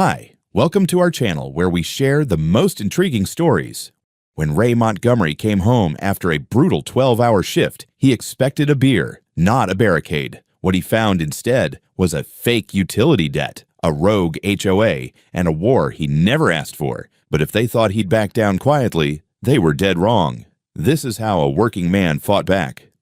Hi, welcome to our channel where we share the most intriguing stories. When Ray Montgomery came home after a brutal 12-hour shift, he expected a beer, not a barricade. What he found instead was a fake utility debt, a rogue HOA, and a war he never asked for. But if they thought he'd back down quietly, they were dead wrong. This is how a working man fought back.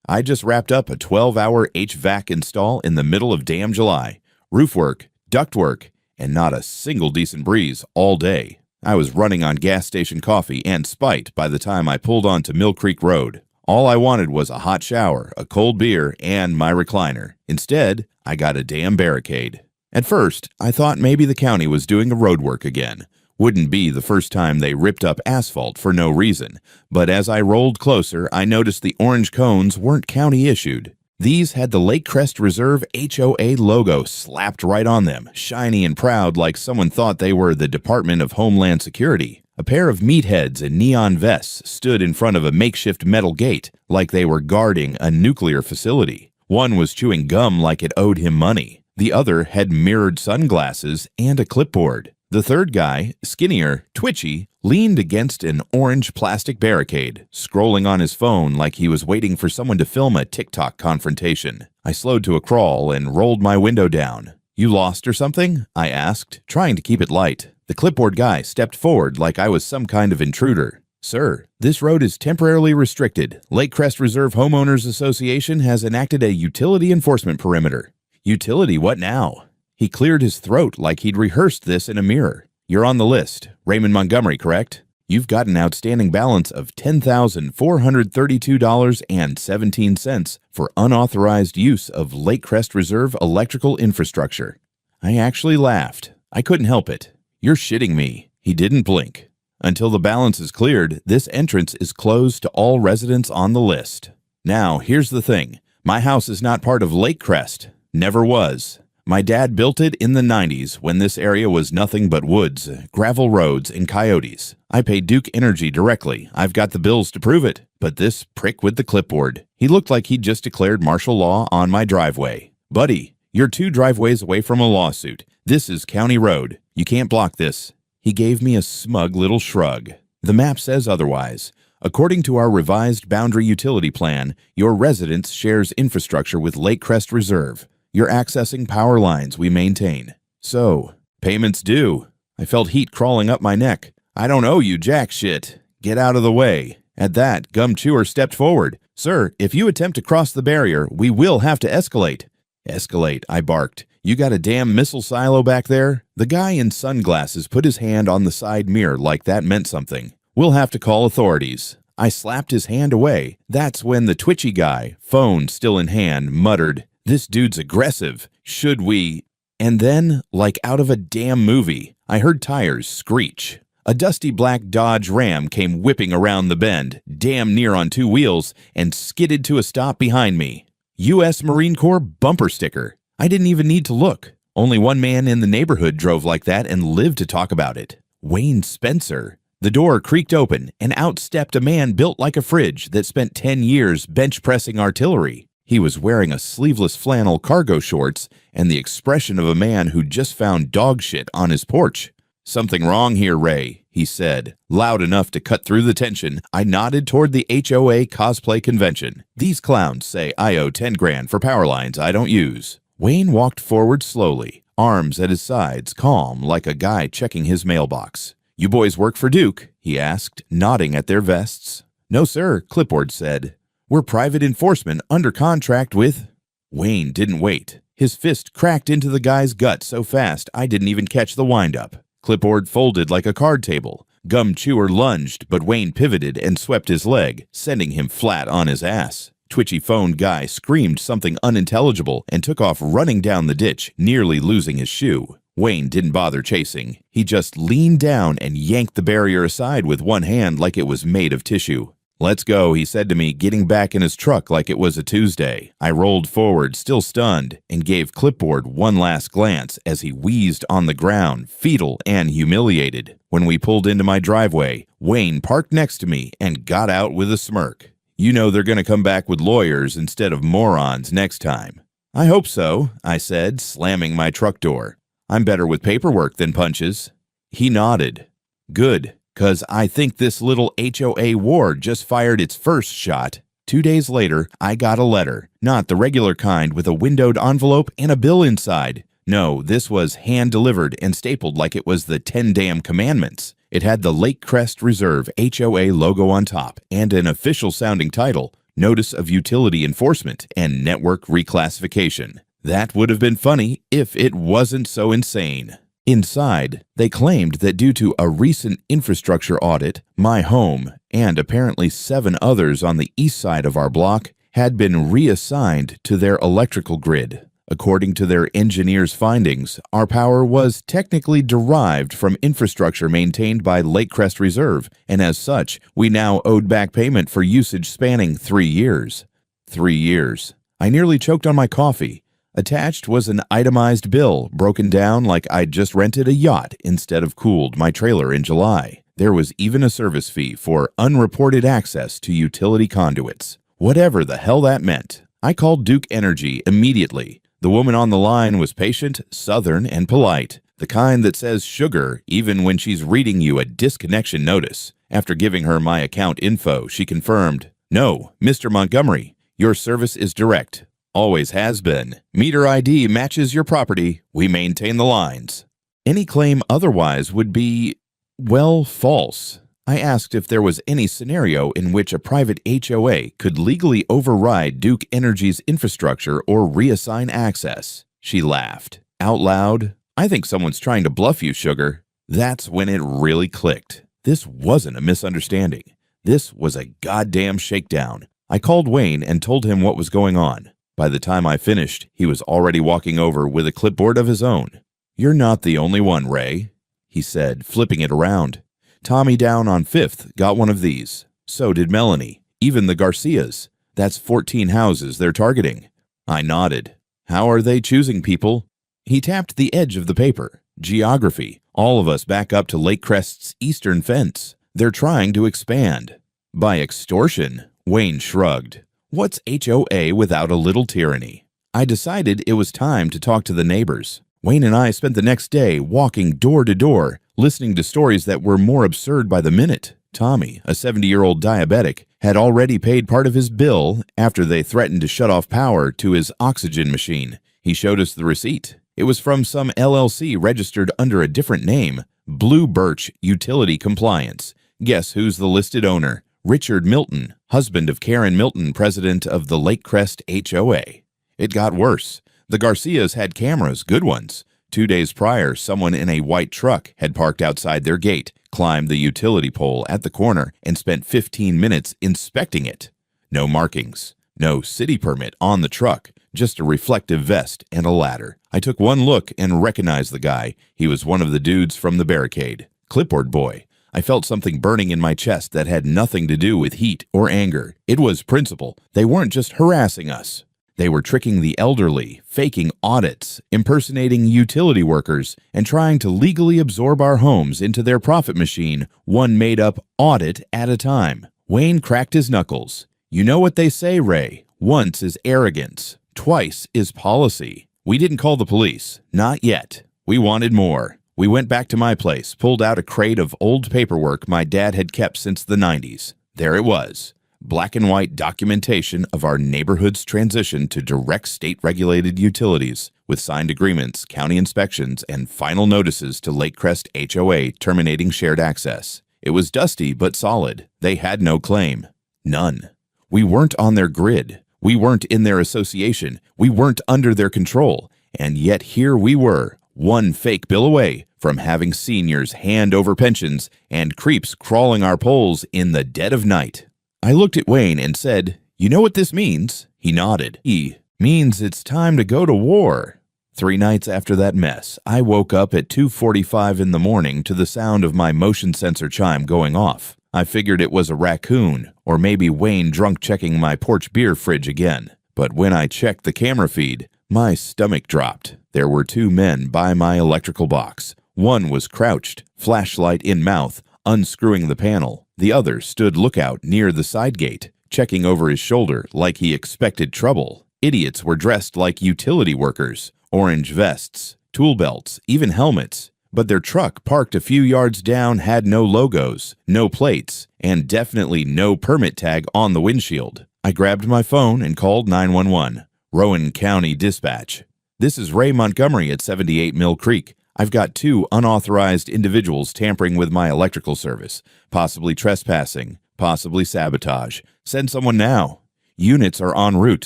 I just wrapped up a 12-hour HVAC install in the middle of damn July. Roof work, duct work, and not a single decent breeze all day. I was running on gas station coffee and spite by the time I pulled onto Mill Creek Road. All I wanted was a hot shower, a cold beer, and my recliner. Instead, I got a damn barricade. At first, I thought maybe the county was doing a road work again. Wouldn't be the first time they ripped up asphalt for no reason. But as I rolled closer, I noticed the orange cones weren't county issued. These had the Lake Crest Reserve HOA logo slapped right on them, shiny and proud like someone thought they were the Department of Homeland Security. A pair of meatheads in neon vests stood in front of a makeshift metal gate like they were guarding a nuclear facility. One was chewing gum like it owed him money. The other had mirrored sunglasses and a clipboard. The third guy, skinnier, twitchy, leaned against an orange plastic barricade, scrolling on his phone like he was waiting for someone to film a TikTok confrontation. I slowed to a crawl and rolled my window down. "You lost or something?" I asked, trying to keep it light. The clipboard guy stepped forward like I was some kind of intruder. "Sir, this road is temporarily restricted. Lake Crest Reserve Homeowners Association has enacted a utility enforcement perimeter." "Utility, what now?" He cleared his throat like he'd rehearsed this in a mirror. "You're on the list. Raymond Montgomery, correct? You've got an outstanding balance of $10,432.17 for unauthorized use of Lake Crest Reserve electrical infrastructure." I actually laughed. I couldn't help it. "You're shitting me." He didn't blink. "Until the balance is cleared, this entrance is closed to all residents on the list." Now, here's the thing. My house is not part of Lake Crest. Never was. My dad built it in the 90s when this area was nothing but woods, gravel roads, and coyotes. I paid Duke Energy directly. I've got the bills to prove it. But this prick with the clipboard, he looked like he'd just declared martial law on my driveway. "Buddy, you're 2 driveways away from a lawsuit. This is county road. You can't block this." He gave me a smug little shrug. "The map says otherwise. According to our revised boundary utility plan, your residence shares infrastructure with Lake Crest Reserve. You're accessing power lines we maintain. So, payments due." I felt heat crawling up my neck. "I don't owe you jack shit. Get out of the way." At that, Gum Chewer stepped forward. "Sir, if you attempt to cross the barrier, we will have to escalate." "Escalate," I barked. "You got a damn missile silo back there?" The guy in sunglasses put his hand on the side mirror like that meant something. "We'll have to call authorities." I slapped his hand away. That's when the twitchy guy, phone still in hand, muttered, "This dude's aggressive. Should we?" And then, like out of a damn movie, I heard tires screech. A dusty black Dodge Ram came whipping around the bend, damn near on 2 wheels, and skidded to a stop behind me. U.S. Marine Corps bumper sticker. I didn't even need to look. Only one man in the neighborhood drove like that and lived to talk about it. Wayne Spencer. The door creaked open, and out stepped a man built like a fridge that spent 10 years bench-pressing artillery. He was wearing a sleeveless flannel cargo shorts and the expression of a man who'd just found dog shit on his porch. "Something wrong here, Ray," he said, loud enough to cut through the tension. I nodded toward the HOA cosplay convention. "These clowns say I owe 10 grand for power lines I don't use." Wayne walked forward slowly, arms at his sides, calm like a guy checking his mailbox. "You boys work for Duke?" he asked, nodding at their vests. "No, sir," Clipboard said. "We're private enforcement under contract with—" Wayne didn't wait. His fist cracked into the guy's gut so fast I didn't even catch the windup. Clipboard folded like a card table. Gum Chewer lunged, but Wayne pivoted and swept his leg, sending him flat on his ass. Twitchy phone guy screamed something unintelligible and took off running down the ditch, nearly losing his shoe. Wayne didn't bother chasing. He just leaned down and yanked the barrier aside with one hand like it was made of tissue. "Let's go," he said to me, getting back in his truck like it was a Tuesday. I rolled forward, still stunned, and gave Clipboard one last glance as he wheezed on the ground, fetal and humiliated. When we pulled into my driveway, Wayne parked next to me and got out with a smirk. "You know they're going to come back with lawyers instead of morons next time." "I hope so," I said, slamming my truck door. I'm better with paperwork than punches. He nodded. Good, 'cause I think this little HOA ward just fired its first shot. 2 days later, I got a letter. Not the regular kind with a windowed envelope and a bill inside. No, this was hand-delivered and stapled like it was the 10 damn commandments. It had the Lake Crest Reserve HOA logo on top and an official-sounding title, Notice of Utility Enforcement and Network Reclassification. That would have been funny if it wasn't so insane. Inside, they claimed that due to a recent infrastructure audit, my home, and apparently 7 others on the east side of our block, had been reassigned to their electrical grid. According to their engineers' findings, our power was technically derived from infrastructure maintained by Lake Crest Reserve, and as such, we now owed back payment for usage spanning 3 years. 3 years. I nearly choked on my coffee. Attached was an itemized bill, broken down like I'd just rented a yacht instead of cooled my trailer in July. There was even a service fee for unreported access to utility conduits. Whatever the hell that meant. I called Duke Energy immediately. The woman on the line was patient, southern, and polite. The kind that says sugar even when she's reading you a disconnection notice. After giving her my account info, she confirmed, "No, Mr. Montgomery, your service is direct. Always has been. Meter ID matches your property. We maintain the lines." Any claim otherwise would be, well, false. I asked if there was any scenario in which a private HOA could legally override Duke Energy's infrastructure or reassign access. She laughed. Out loud, "I think someone's trying to bluff you, sugar." That's when it really clicked. This wasn't a misunderstanding. This was a goddamn shakedown. I called Wayne and told him what was going on. By the time I finished, he was already walking over with a clipboard of his own. "You're not the only one, Ray," he said, flipping it around. "Tommy down on 5th got one of these. So did Melanie. Even the Garcias. That's 14 houses they're targeting." I nodded. "How are they choosing people?" He tapped the edge of the paper. "Geography. All of us back up to Lake Crest's eastern fence. They're trying to expand." "By extortion?" Wayne shrugged. What's HOA without a little tyranny? I decided it was time to talk to the neighbors. Wayne and I spent the next day walking door to door, listening to stories that were more absurd by the minute. Tommy, a 70-year-old diabetic, had already paid part of his bill after they threatened to shut off power to his oxygen machine. He showed us the receipt. It was from some LLC registered under a different name, Blue Birch Utility Compliance. Guess who's the listed owner? Richard Milton, husband of Karen Milton, president of the Lake Crest HOA. It got worse. The Garcias had cameras, good ones. 2 days prior, someone in a white truck had parked outside their gate, climbed the utility pole at the corner, and spent 15 minutes inspecting it. No markings, no city permit on the truck, just a reflective vest and a ladder. I took one look and recognized the guy. He was one of the dudes from the barricade. Clipboard boy. I felt something burning in my chest that had nothing to do with heat or anger. It was principle. They weren't just harassing us. They were tricking the elderly, faking audits, impersonating utility workers, and trying to legally absorb our homes into their profit machine, one made-up audit at a time. Wayne cracked his knuckles. "You know what they say, Ray. Once is arrogance. Twice is policy." We didn't call the police. Not yet. We wanted more. We went back to my place, pulled out a crate of old paperwork my dad had kept since the 90s. There it was. Black and white documentation of our neighborhood's transition to direct state-regulated utilities, with signed agreements, county inspections, and final notices to Lake Crest HOA terminating shared access. It was dusty but solid. They had no claim. None. We weren't on their grid. We weren't in their association. We weren't under their control. And yet here we were, one fake bill away from having seniors hand over pensions and creeps crawling our poles in the dead of night. I looked at Wayne and said, "You know what this means?" He nodded. "He means it's time to go to war." 3 nights after that mess, I woke up at 2:45 in the morning to the sound of my motion sensor chime going off. I figured it was a raccoon, or maybe Wayne drunk checking my porch beer fridge again. But when I checked the camera feed, my stomach dropped. There were 2 men by my electrical box. One was crouched, flashlight in mouth, unscrewing the panel. The other stood lookout near the side gate, checking over his shoulder like he expected trouble. Idiots were dressed like utility workers, orange vests, tool belts, even helmets. But their truck parked a few yards down had no logos, no plates, and definitely no permit tag on the windshield. I grabbed my phone and called 911, Rowan County Dispatch. This is Ray Montgomery at 78 Mill Creek. I've got 2 unauthorized individuals tampering with my electrical service, possibly trespassing, possibly sabotage. Send someone now. Units are en route.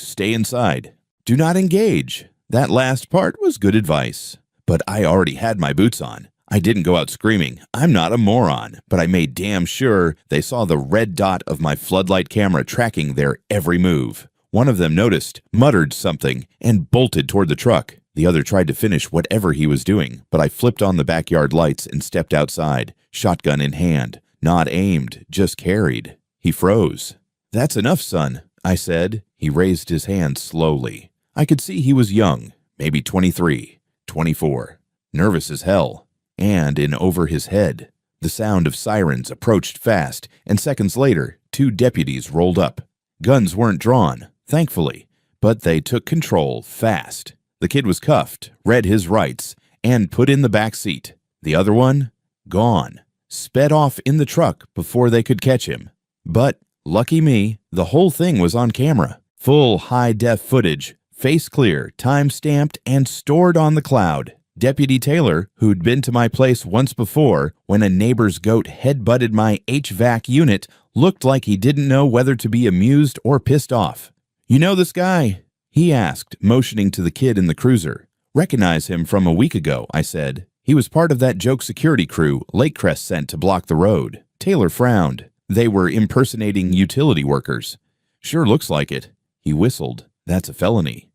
Stay inside. Do not engage. That last part was good advice. But I already had my boots on. I didn't go out screaming, I'm not a moron, but I made damn sure they saw the red dot of my floodlight camera tracking their every move. One of them noticed, muttered something, and bolted toward the truck. The other tried to finish whatever he was doing, but I flipped on the backyard lights and stepped outside, shotgun in hand, not aimed, just carried. He froze. That's enough, son, I said. He raised his hand slowly. I could see he was young, maybe 23. 24. Nervous as hell. And in over his head. The sound of sirens approached fast, and seconds later, 2 deputies rolled up. Guns weren't drawn, thankfully, but they took control fast. The kid was cuffed, read his rights, and put in the back seat. The other one? Gone. Sped off in the truck before they could catch him. But, lucky me, the whole thing was on camera. Full high-def footage. Face clear, time-stamped, and stored on the cloud. Deputy Taylor, who'd been to my place once before when a neighbor's goat head-butted my HVAC unit, looked like he didn't know whether to be amused or pissed off. You know this guy? He asked, motioning to the kid in the cruiser. Recognize him from a week ago, I said. He was part of that joke security crew Lakecrest sent to block the road. Taylor frowned. They were impersonating utility workers. Sure looks like it. He whistled. That's a felony.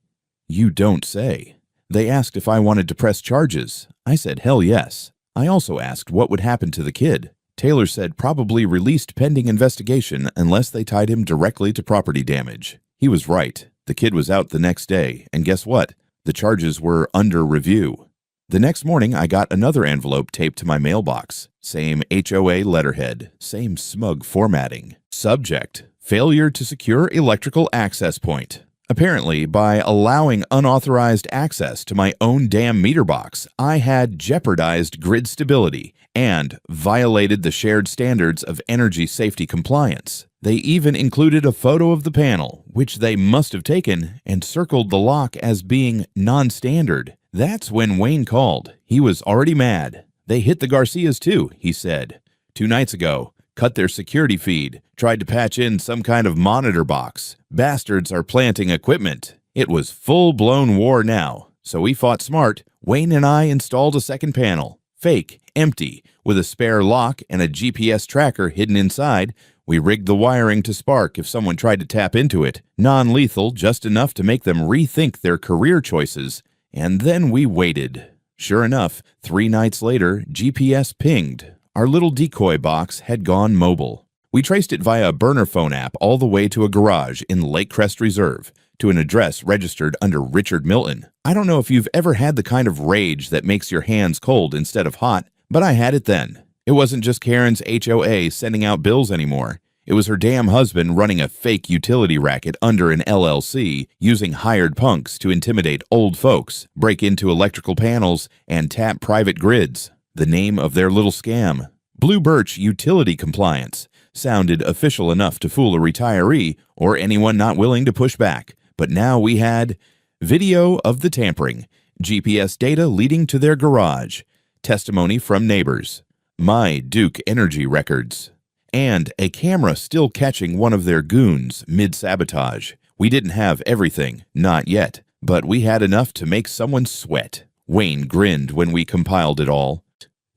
You don't say. They asked if I wanted to press charges. I said hell yes. I also asked what would happen to the kid. Taylor said probably released pending investigation unless they tied him directly to property damage. He was right. The kid was out the next day, and guess what? The charges were under review. The next morning, I got another envelope taped to my mailbox. Same HOA letterhead, same smug formatting. Subject: failure to secure electrical access point. Apparently, by allowing unauthorized access to my own damn meter box, I had jeopardized grid stability and violated the shared standards of energy safety compliance. They even included a photo of the panel, which they must have taken, and circled the lock as being non-standard. That's when Wayne called. He was already mad. They hit the Garcias too, he said. 2 nights ago. Cut their security feed, tried to patch in some kind of monitor box. Bastards are planting equipment. It was full-blown war now, so we fought smart. Wayne and I installed a second panel, fake, empty, with a spare lock and a GPS tracker hidden inside. We rigged the wiring to spark if someone tried to tap into it, non-lethal, just enough to make them rethink their career choices. And then we waited. Sure enough, 3 nights later, GPS pinged. Our little decoy box had gone mobile. We traced it via a burner phone app all the way to a garage in Lakecrest Reserve, to an address registered under Richard Milton. I don't know if you've ever had the kind of rage that makes your hands cold instead of hot, but I had it then. It wasn't just Karen's HOA sending out bills anymore. It was her damn husband running a fake utility racket under an LLC, using hired punks to intimidate old folks, break into electrical panels, and tap private grids. The name of their little scam, Blue Birch Utility Compliance, sounded official enough to fool a retiree or anyone not willing to push back. But now we had video of the tampering, GPS data leading to their garage, testimony from neighbors, my Duke Energy records, and a camera still catching one of their goons mid-sabotage. We didn't have everything, not yet, but we had enough to make someone sweat. Wayne grinned when we compiled it all.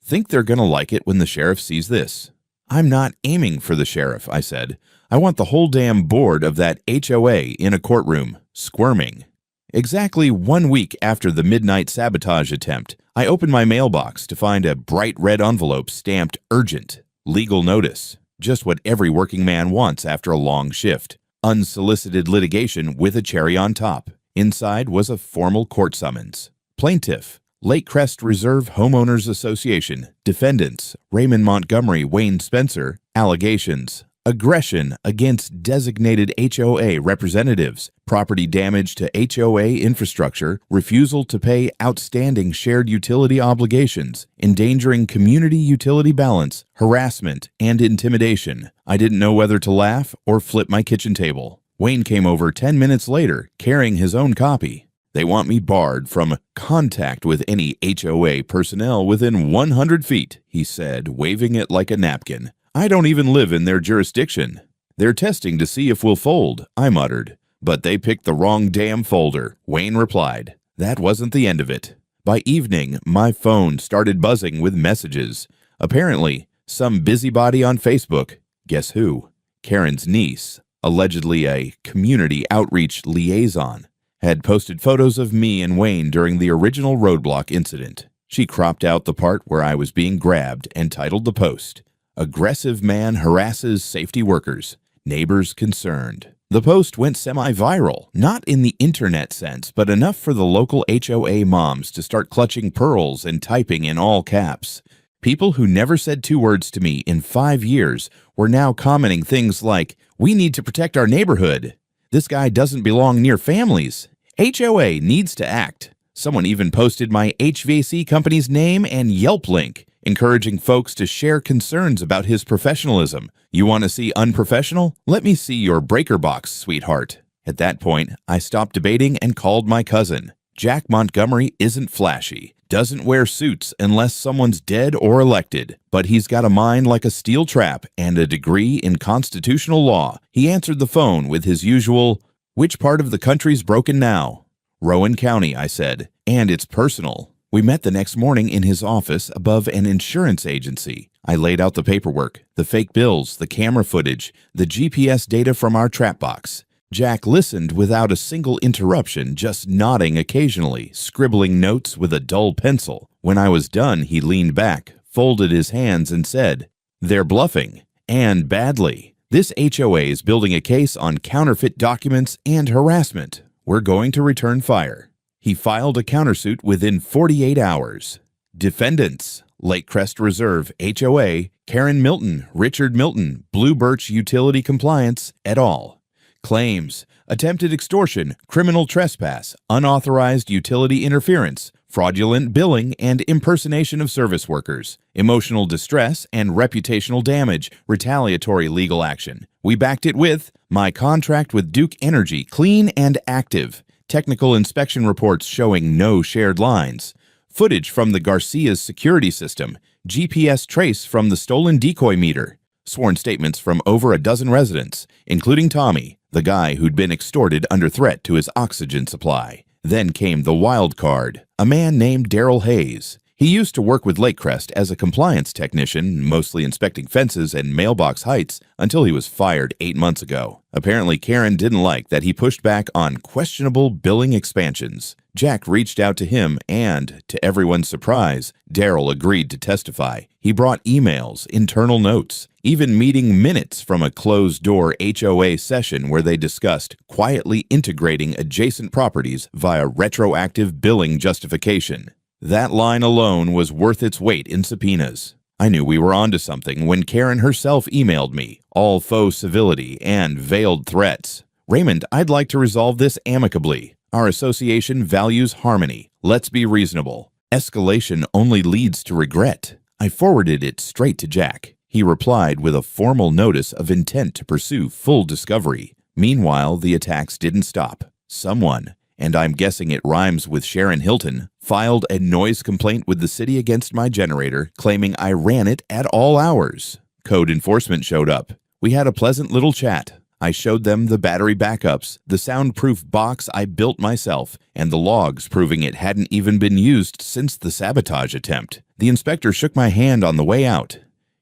Think they're gonna like it when the sheriff sees this. I'm not aiming for the sheriff, I said. I want the whole damn board of that HOA in a courtroom, squirming. Exactly 1 week after the midnight sabotage attempt, I opened my mailbox to find a bright red envelope stamped urgent. Legal notice. Just what every working man wants after a long shift. Unsolicited litigation with a cherry on top. Inside was a formal court summons. Plaintiff: Lakecrest Reserve Homeowners Association. Defendants: Raymond Montgomery, Wayne Spencer. Allegations: aggression against designated HOA representatives, property damage to HOA infrastructure, refusal to pay outstanding shared utility obligations, endangering community utility balance, harassment, and intimidation. I didn't know whether to laugh or flip my kitchen table. Wayne came over 10 minutes later, carrying his own copy. They want me barred from contact with any HOA personnel within 100 feet, he said, waving it like a napkin. I don't even live in their jurisdiction. They're testing to see if we'll fold, I muttered. But they picked the wrong damn folder, Wayne replied. That wasn't the end of it. By evening, my phone started buzzing with messages. Apparently, some busybody on Facebook, guess who? Karen's niece, allegedly a community outreach liaison, had posted photos of me and Wayne during the original roadblock incident. She cropped out the part where I was being grabbed and titled the post, "Aggressive Man Harasses Safety Workers. Neighbors Concerned." The post went semi-viral, not in the internet sense, but enough for the local HOA moms to start clutching pearls and typing in all caps. People who never said 2 words to me in 5 years were now commenting things like, "We need to protect our neighborhood. This guy doesn't belong near families. HOA needs to act." Someone even posted my HVAC company's name and Yelp link, encouraging folks to share concerns about his professionalism. You want to see unprofessional? Let me see your breaker box, sweetheart. At that point, I stopped debating and called my cousin. Jack Montgomery isn't flashy, doesn't wear suits unless someone's dead or elected, but he's got a mind like a steel trap and a degree in constitutional law. He answered the phone with his usual, "Which part of the country's broken now?" "Rowan County," I said, "and it's personal." We met the next morning in his office above an insurance agency. I laid out the paperwork, the fake bills, the camera footage, the GPS data from our trap box. Jack listened without a single interruption, just nodding occasionally, scribbling notes with a dull pencil. When I was done, he leaned back, folded his hands, and said, "They're bluffing, and badly. This HOA is building a case on counterfeit documents and harassment. We're going to return fire." He filed a countersuit within 48 hours. Defendants: Lake Crest Reserve HOA, Karen Milton, Richard Milton, Blue Birch Utility Compliance, et al. Claims: attempted extortion, criminal trespass, unauthorized utility interference, fraudulent billing and impersonation of service workers, emotional distress and reputational damage, retaliatory legal action. We backed it with my contract with Duke Energy, clean and active. Technical inspection reports showing no shared lines, footage from the Garcia's security system, GPS trace from the stolen decoy meter, sworn statements from over a dozen residents, including Tommy, the guy who'd been extorted under threat to his oxygen supply. Then came the wild card, a man named Daryl Hayes. He used to work with Lake Crest as a compliance technician, mostly inspecting fences and mailbox heights, until he was fired 8 months ago. Apparently, Karen didn't like that he pushed back on questionable billing expansions. Jack reached out to him and, to everyone's surprise, Daryl agreed to testify. He brought emails, internal notes, even meeting minutes from a closed-door HOA session where they discussed quietly integrating adjacent properties via retroactive billing justification. That line alone was worth its weight in subpoenas. I knew we were onto something when Karen herself emailed me, all faux civility and veiled threats. "Raymond, I'd like to resolve this amicably. Our association values harmony. Let's be reasonable. Escalation only leads to regret." I forwarded it straight to Jack. He replied with a formal notice of intent to pursue full discovery. Meanwhile, the attacks didn't stop. Someone, and I'm guessing it rhymes with Sharon Hilton, filed a noise complaint with the city against my generator, claiming I ran it at all hours. Code enforcement showed up. We had a pleasant little chat. I showed them the battery backups, the soundproof box I built myself, and the logs proving it hadn't even been used since the sabotage attempt. The inspector shook my hand on the way out.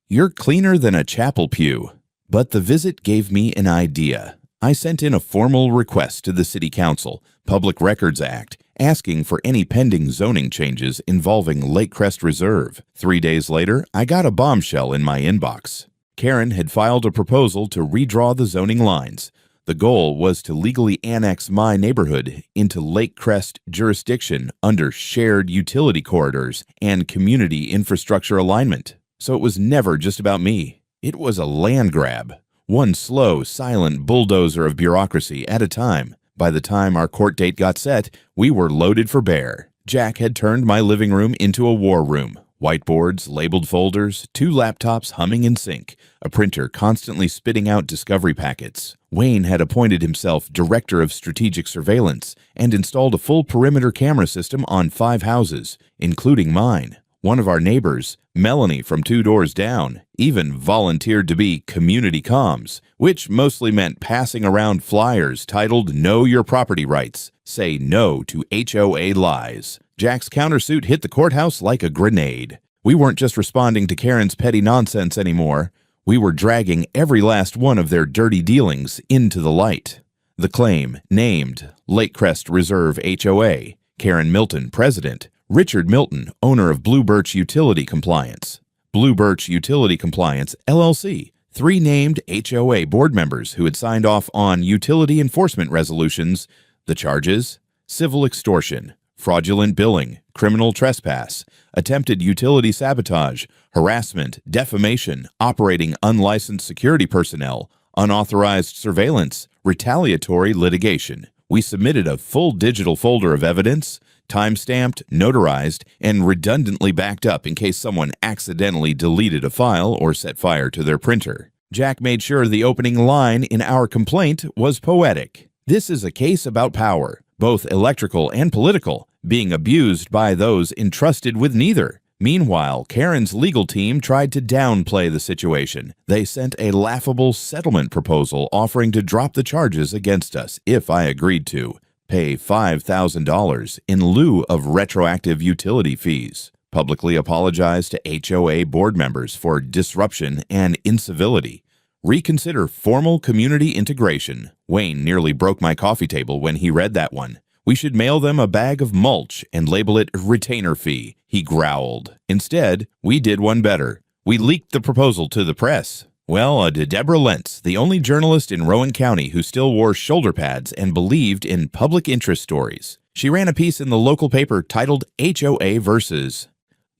"You're cleaner than a chapel pew." But the visit gave me an idea. I sent in a formal request to the City Council, Public Records Act, asking for any pending zoning changes involving Lake Crest Reserve. 3 days later, I got a bombshell in my inbox. Karen had filed a proposal to redraw the zoning lines. The goal was to legally annex my neighborhood into Lake Crest jurisdiction under shared utility corridors and community infrastructure alignment. So it was never just about me. It was a land grab. one slow, silent bulldozer of bureaucracy at a time. By the time our court date got set, we were loaded for bear. Jack had turned my living room into a war room. Whiteboards, labeled folders, 2 laptops humming in sync, a printer constantly spitting out discovery packets. Wayne had appointed himself Director of Strategic Surveillance and installed a full perimeter camera system on 5 houses, including mine. One of our neighbors, Melanie from 2 doors down, even volunteered to be community comms, which mostly meant passing around flyers titled Know Your Property Rights, Say No to HOA Lies. Jack's countersuit hit the courthouse like a grenade. We weren't just responding to Karen's petty nonsense anymore. We were dragging every last one of their dirty dealings into the light. The claim, named Lakecrest Reserve HOA, Karen Milton, President, Richard Milton, owner of Blue Birch Utility Compliance. Blue Birch Utility Compliance, LLC, 3 named HOA board members who had signed off on utility enforcement resolutions. The charges: civil extortion, fraudulent billing, criminal trespass, attempted utility sabotage, harassment, defamation, operating unlicensed security personnel, unauthorized surveillance, retaliatory litigation. We submitted a full digital folder of evidence, time-stamped, notarized, and redundantly backed up in case someone accidentally deleted a file or set fire to their printer. Jack made sure the opening line in our complaint was poetic. This is a case about power, both electrical and political, being abused by those entrusted with neither. Meanwhile, Karen's legal team tried to downplay the situation. They sent a laughable settlement proposal offering to drop the charges against us if I agreed to pay $5,000 in lieu of retroactive utility fees, publicly apologize to HOA board members for disruption and incivility, reconsider formal community integration. Wayne nearly broke my coffee table when he read that one. We should mail them a bag of mulch and label it retainer fee, he growled. Instead, we did one better. We leaked the proposal to the press. Well, Deborah Lentz, the only journalist in Rowan County who still wore shoulder pads and believed in public interest stories. She ran a piece in the local paper titled HOA versus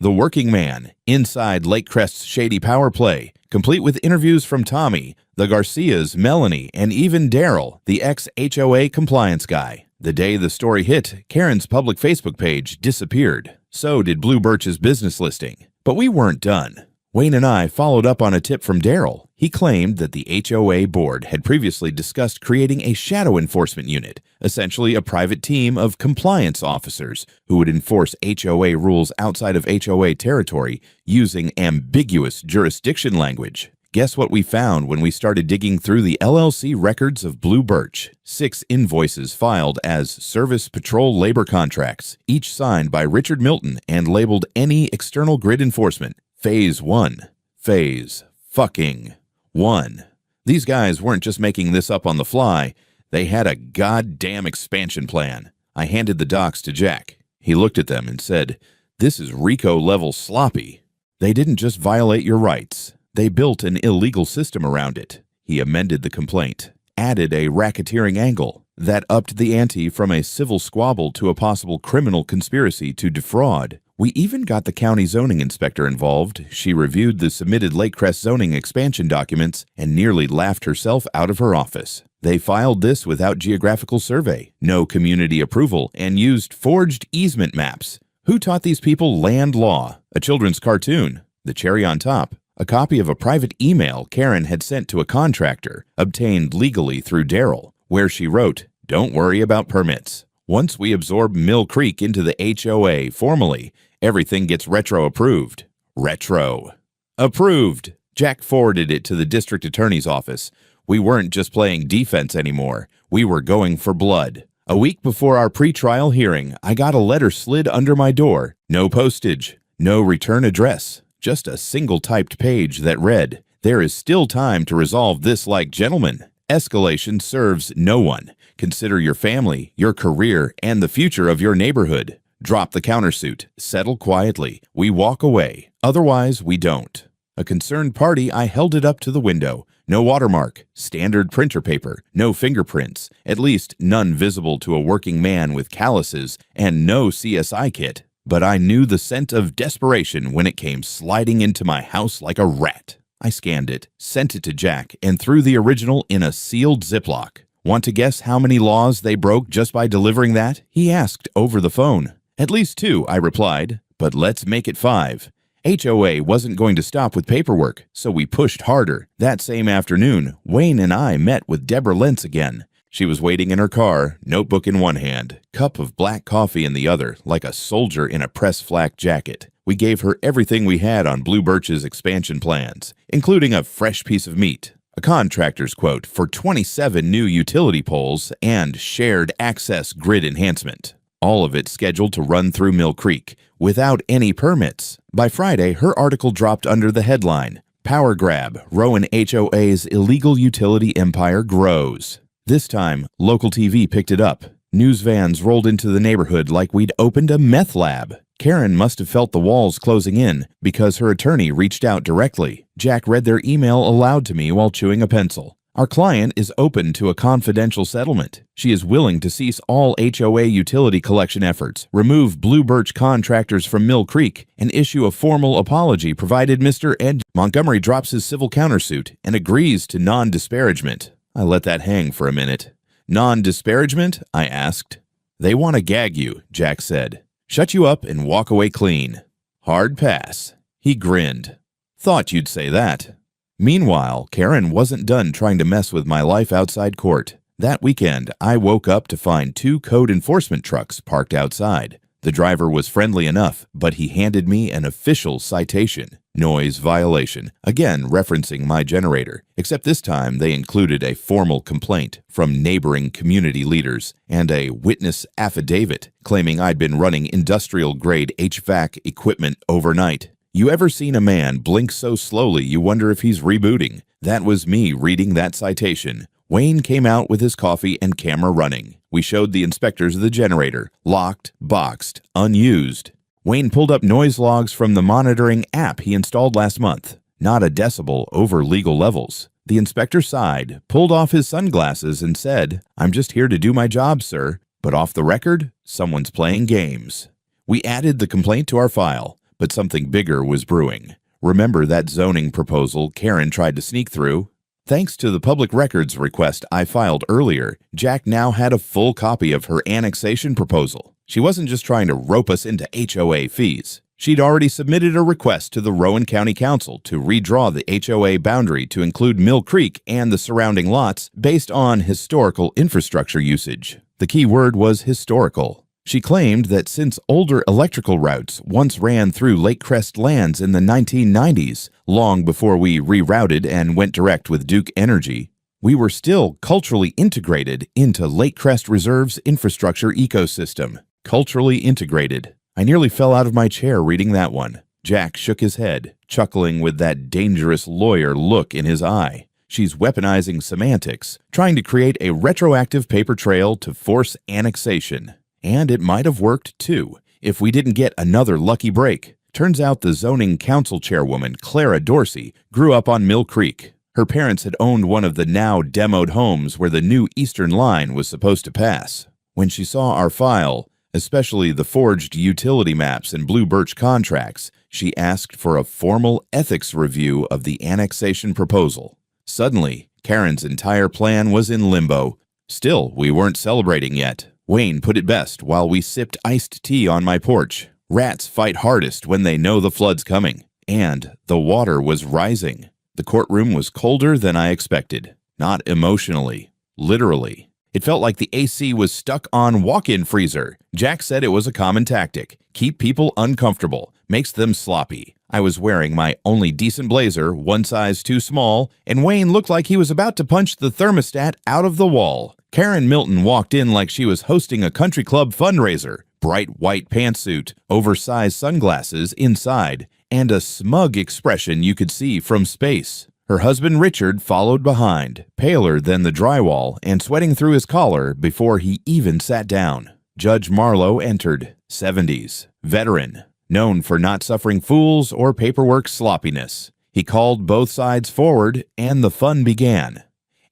The Working Man, Inside Lakecrest's Shady Power Play, complete with interviews from Tommy, the Garcias, Melanie, and even Daryl, the ex-HOA compliance guy. The day the story hit, Karen's public Facebook page disappeared. So did Blue Birch's business listing. But we weren't done. Wayne and I followed up on a tip from Daryl. He claimed that the HOA board had previously discussed creating a shadow enforcement unit, essentially a private team of compliance officers who would enforce HOA rules outside of HOA territory using ambiguous jurisdiction language. Guess what we found when we started digging through the LLC records of Blue Birch? 6 invoices filed as service patrol labor contracts, each signed by Richard Milton and labeled any external grid enforcement. Phase 1. Phase fucking 1. These guys weren't just making this up on the fly. They had a goddamn expansion plan. I handed the docs to Jack. He looked at them and said, "This is RICO-level sloppy. They didn't just violate your rights. They built an illegal system around it." He amended the complaint, added a racketeering angle that upped the ante from a civil squabble to a possible criminal conspiracy to defraud. We even got the county zoning inspector involved. She reviewed the submitted Lakecrest zoning expansion documents and nearly laughed herself out of her office. They filed this without geographical survey, no community approval, and used forged easement maps. Who taught these people land law? A children's cartoon. The cherry on top, a copy of a private email Karen had sent to a contractor, obtained legally through Daryl, where she wrote, "Don't worry about permits. Once we absorb Mill Creek into the HOA formally, everything gets retro-approved." Retro. Approved. Jack forwarded it to the district attorney's office. We weren't just playing defense anymore. We were going for blood. A week before our pretrial hearing, I got a letter slid under my door. No postage, no return address, just a single typed page that read, "There is still time to resolve this like gentlemen. Escalation serves no one. Consider your family, your career, and the future of your neighborhood. Drop the countersuit. Settle quietly. We walk away. Otherwise, we don't." A concerned party, I held it up to the window. No watermark, standard printer paper, no fingerprints, at least none visible to a working man with calluses, and no CSI kit. But I knew the scent of desperation when it came sliding into my house like a rat. I scanned it, sent it to Jack, and threw the original in a sealed Ziploc. Want to guess how many laws they broke just by delivering that? He asked over the phone. At least 2, I replied, but let's make it 5. HOA wasn't going to stop with paperwork, so we pushed harder. That same afternoon, Wayne and I met with Deborah Lentz again. She was waiting in her car, notebook in one hand, cup of black coffee in the other, like a soldier in a press flak jacket. We gave her everything we had on Blue Birch's expansion plans, including a fresh piece of meat, a contractor's quote for 27 new utility poles, and shared access grid enhancement. All of it scheduled to run through Mill Creek, without any permits. By Friday, her article dropped under the headline, "Power Grab, Rowan HOA's Illegal Utility Empire Grows." This time, local TV picked it up. News vans rolled into the neighborhood like we'd opened a meth lab. Karen must have felt the walls closing in because her attorney reached out directly. Jack read their email aloud to me while chewing a pencil. Our client is open to a confidential settlement. She is willing to cease all HOA utility collection efforts, remove Blue Birch contractors from Mill Creek, and issue a formal apology provided Mr. Ed Montgomery drops his civil countersuit and agrees to non-disparagement. I let that hang for a minute. Non-disparagement? I asked. They want to gag you, Jack said. Shut you up and walk away clean. Hard pass. He grinned. Thought you'd say that. Meanwhile, Karen wasn't done trying to mess with my life outside court. That weekend, I woke up to find 2 code enforcement trucks parked outside. The driver was friendly enough, but he handed me an official citation. Noise violation, again referencing my generator, except this time they included a formal complaint from neighboring community leaders and a witness affidavit claiming I'd been running industrial-grade HVAC equipment overnight. You ever seen a man blink so slowly you wonder if he's rebooting? That was me reading that citation. Wayne came out with his coffee and camera running. We showed the inspectors the generator, locked, boxed, unused. Wayne pulled up noise logs from the monitoring app he installed last month. Not a decibel over legal levels. The inspector sighed, pulled off his sunglasses, and said, "I'm just here to do my job, sir. But off the record, someone's playing games." We added the complaint to our file, but something bigger was brewing. Remember that zoning proposal Karen tried to sneak through? Thanks to the public records request I filed earlier, Jack now had a full copy of her annexation proposal. She wasn't just trying to rope us into HOA fees. She'd already submitted a request to the Rowan County Council to redraw the HOA boundary to include Mill Creek and the surrounding lots based on historical infrastructure usage. The key word was historical. She claimed that since older electrical routes once ran through Lake Crest lands in the 1990s, long before we rerouted and went direct with Duke Energy, we were still culturally integrated into Lake Crest Reserve's infrastructure ecosystem. Culturally integrated. I nearly fell out of my chair reading that one. Jack shook his head, chuckling with that dangerous lawyer look in his eye. She's weaponizing semantics, trying to create a retroactive paper trail to force annexation. And it might have worked, too, if we didn't get another lucky break. Turns out the zoning council chairwoman, Clara Dorsey, grew up on Mill Creek. Her parents had owned one of the now demoed homes where the new Eastern Line was supposed to pass. When she saw our file, especially the forged utility maps and Blue Birch contracts, she asked for a formal ethics review of the annexation proposal. Suddenly, Karen's entire plan was in limbo. Still, we weren't celebrating yet. Wayne put it best while we sipped iced tea on my porch. Rats fight hardest when they know the flood's coming. And the water was rising. The courtroom was colder than I expected. Not emotionally. Literally. It felt like the AC was stuck on walk-in freezer. Jack said it was a common tactic. Keep people uncomfortable. Makes them sloppy. I was wearing my only decent blazer, one size too small, and Wayne looked like he was about to punch the thermostat out of the wall. Karen Milton walked in like she was hosting a country club fundraiser. Bright white pantsuit, oversized sunglasses inside, and a smug expression you could see from space. Her husband Richard followed behind, paler than the drywall and sweating through his collar before he even sat down. Judge Marlowe entered, 70s, veteran, known for not suffering fools or paperwork sloppiness. He called both sides forward and the fun began.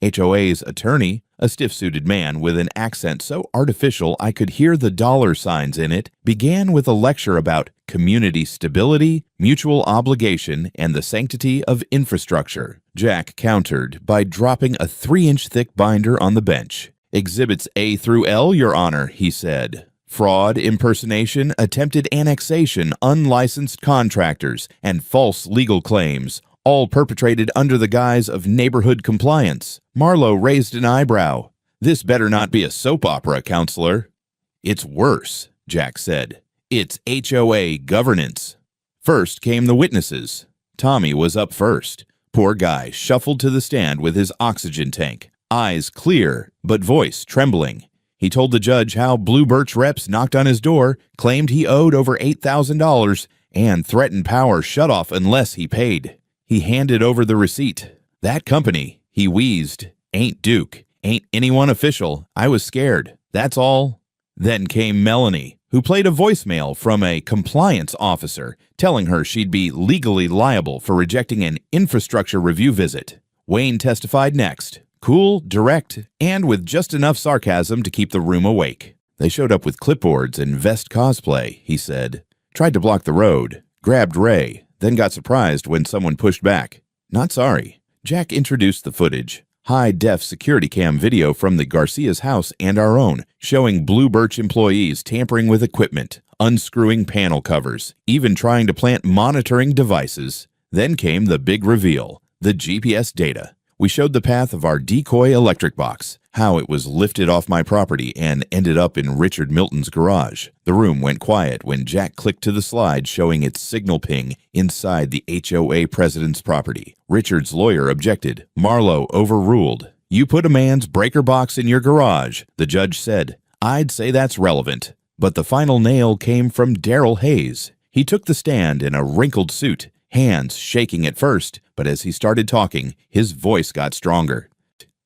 HOA's attorney, A stiff-suited man with an accent so artificial I could hear the dollar signs in it began with a lecture about community stability, mutual obligation, and the sanctity of infrastructure. Jack countered by dropping a 3-inch thick binder on the bench. "Exhibits A through L, Your Honor," he said. "Fraud, impersonation, attempted annexation, unlicensed contractors, and false legal claims, all perpetrated under the guise of neighborhood compliance." Marlowe raised an eyebrow. "This better not be a soap opera, counselor." "It's worse," Jack said. "It's HOA governance." First came the witnesses. Tommy was up first. Poor guy shuffled to the stand with his oxygen tank, eyes clear, but voice trembling. He told the judge how Blue Birch reps knocked on his door, claimed he owed over $8,000, and threatened power shutoff unless he paid. He handed over the receipt. "That company," he wheezed, "ain't Duke, ain't anyone official. I was scared. That's all." Then came Melanie, who played a voicemail from a compliance officer telling her she'd be legally liable for rejecting an infrastructure review visit. Wayne testified next, cool, direct, and with just enough sarcasm to keep the room awake. "They showed up with clipboards and vest cosplay," he said. "Tried to block the road, grabbed Ray, then got surprised when someone pushed back. Not sorry." Jack introduced the footage. High-def security cam video from the Garcia's house and our own, showing Blue Birch employees tampering with equipment, unscrewing panel covers, even trying to plant monitoring devices. Then came the big reveal, the GPS data. We showed the path of our decoy electric box, how it was lifted off my property and ended up in Richard Milton's garage. The room went quiet when Jack clicked to the slide showing its signal ping inside the HOA president's property. Richard's lawyer objected. Marlowe overruled. "You put a man's breaker box in your garage," the judge said. "I'd say that's relevant." But the final nail came from Darrell Hayes. He took the stand in a wrinkled suit, hands shaking at first, but as he started talking, his voice got stronger.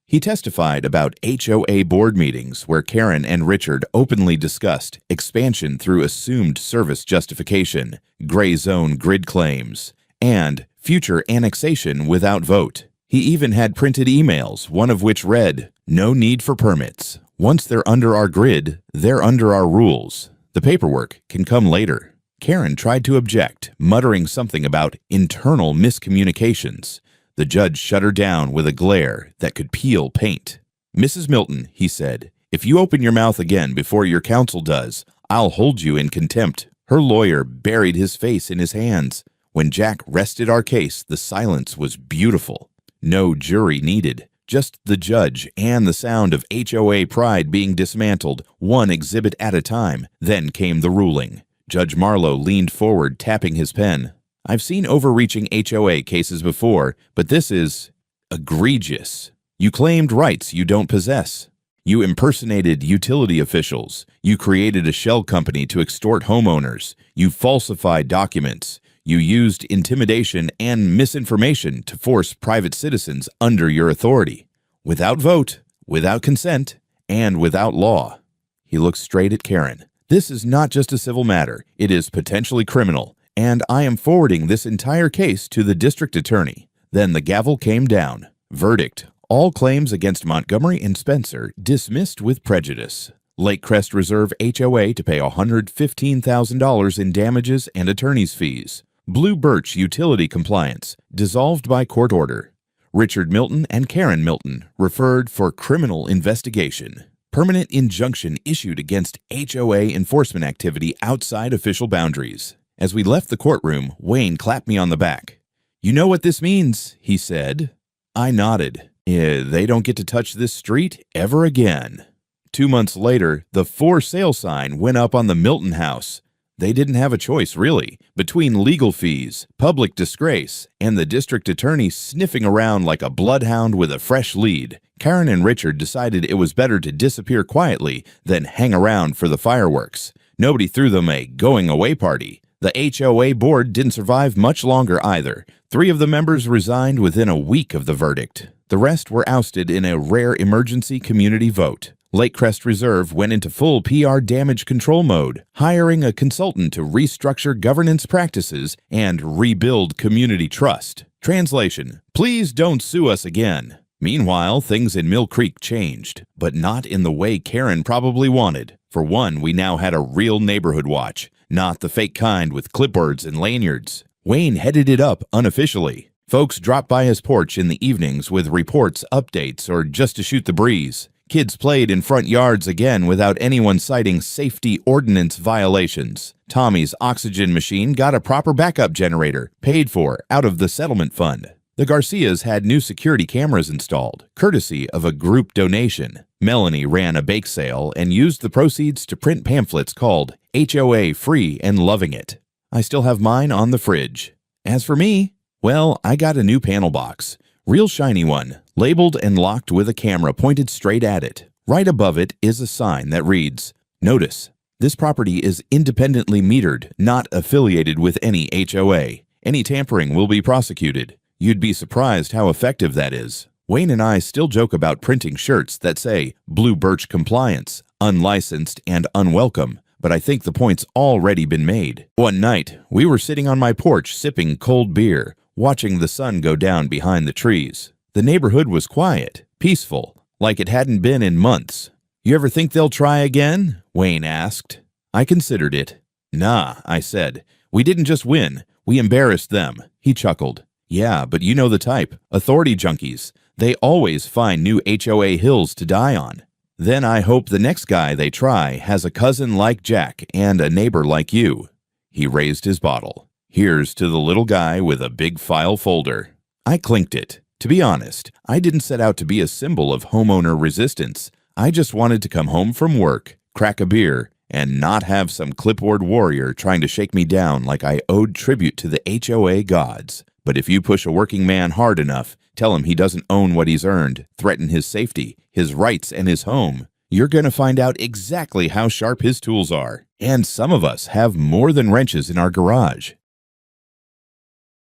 He testified about HOA board meetings where Karen and Richard openly discussed expansion through assumed service justification, gray zone grid claims, and future annexation without vote. He even had printed emails, one of which read, "No need for permits. Once they're under our grid, they're under our rules. The paperwork can come later." Karen tried to object, muttering something about internal miscommunications. The judge shut her down with a glare that could peel paint. "Mrs. Milton," he said, "if you open your mouth again before your counsel does, I'll hold you in contempt." Her lawyer buried his face in his hands. When Jack rested our case, the silence was beautiful. No jury needed, just the judge and the sound of HOA pride being dismantled, one exhibit at a time. Then came the ruling. Judge Marlowe leaned forward, tapping his pen. "I've seen overreaching HOA cases before, but this is egregious. You claimed rights you don't possess. You impersonated utility officials. You created a shell company to extort homeowners. You falsified documents. You used intimidation and misinformation to force private citizens under your authority. Without vote, without consent, and without law." He looked straight at Karen. "This is not just a civil matter. It is potentially criminal, and I am forwarding this entire case to the district attorney." Then the gavel came down. Verdict: all claims against Montgomery and Spencer dismissed with prejudice. Lake Crest Reserve HOA to pay $115,000 in damages and attorney's fees. Blue Birch utility compliance dissolved by court order. Richard Milton and Karen Milton referred for criminal investigation. Permanent injunction issued against HOA enforcement activity outside official boundaries. As we left the courtroom, Wayne clapped me on the back. "You know what this means," he said. I nodded. They don't get to touch this street ever again." 2 months later, the for sale sign went up on the Milton house. They didn't have a choice, really, between legal fees, public disgrace, and the district attorney sniffing around like a bloodhound with a fresh lead. Karen and Richard decided it was better to disappear quietly than hang around for the fireworks. Nobody threw them a going-away party. The HOA board didn't survive much longer either. 3 of the members resigned within a week of the verdict. The rest were ousted in a rare emergency community vote. Lake Crest Reserve went into full PR damage control mode, hiring a consultant to restructure governance practices and rebuild community trust. Translation: please don't sue us again. Meanwhile, things in Mill Creek changed, but not in the way Karen probably wanted. For one, we now had a real neighborhood watch, not the fake kind with clipboards and lanyards. Wayne headed it up unofficially. Folks dropped by his porch in the evenings with reports, updates, or just to shoot the breeze. Kids played in front yards again without anyone citing safety ordinance violations. Tommy's oxygen machine got a proper backup generator, paid for out of the settlement fund. The Garcias had new security cameras installed, courtesy of a group donation. Melanie ran a bake sale and used the proceeds to print pamphlets called HOA Free and Loving It. I still have mine on the fridge. As for me, well, I got a new panel box. Real shiny one, labeled and locked with a camera pointed straight at it. Right above it is a sign that reads, "Notice, this property is independently metered, not affiliated with any HOA. Any tampering will be prosecuted." You'd be surprised how effective that is. Wayne and I still joke about printing shirts that say Blue Birch Compliance, unlicensed and unwelcome, but I think the point's already been made. One night, we were sitting on my porch sipping cold beer, watching the sun go down behind the trees. The neighborhood was quiet, peaceful, like it hadn't been in months. "You ever think they'll try again?" Wayne asked. I considered it. "Nah," I said. "We didn't just win, we embarrassed them." He chuckled. "Yeah, but you know the type. Authority junkies. They always find new HOA hills to die on. Then I hope the next guy they try has a cousin like Jack and a neighbor like you." He raised his bottle. "Here's to the little guy with a big file folder." I clinked it. To be honest, I didn't set out to be a symbol of homeowner resistance. I just wanted to come home from work, crack a beer, and not have some clipboard warrior trying to shake me down like I owed tribute to the HOA gods. But if you push a working man hard enough, tell him he doesn't own what he's earned, threaten his safety, his rights, and his home, you're going to find out exactly how sharp his tools are. And some of us have more than wrenches in our garage.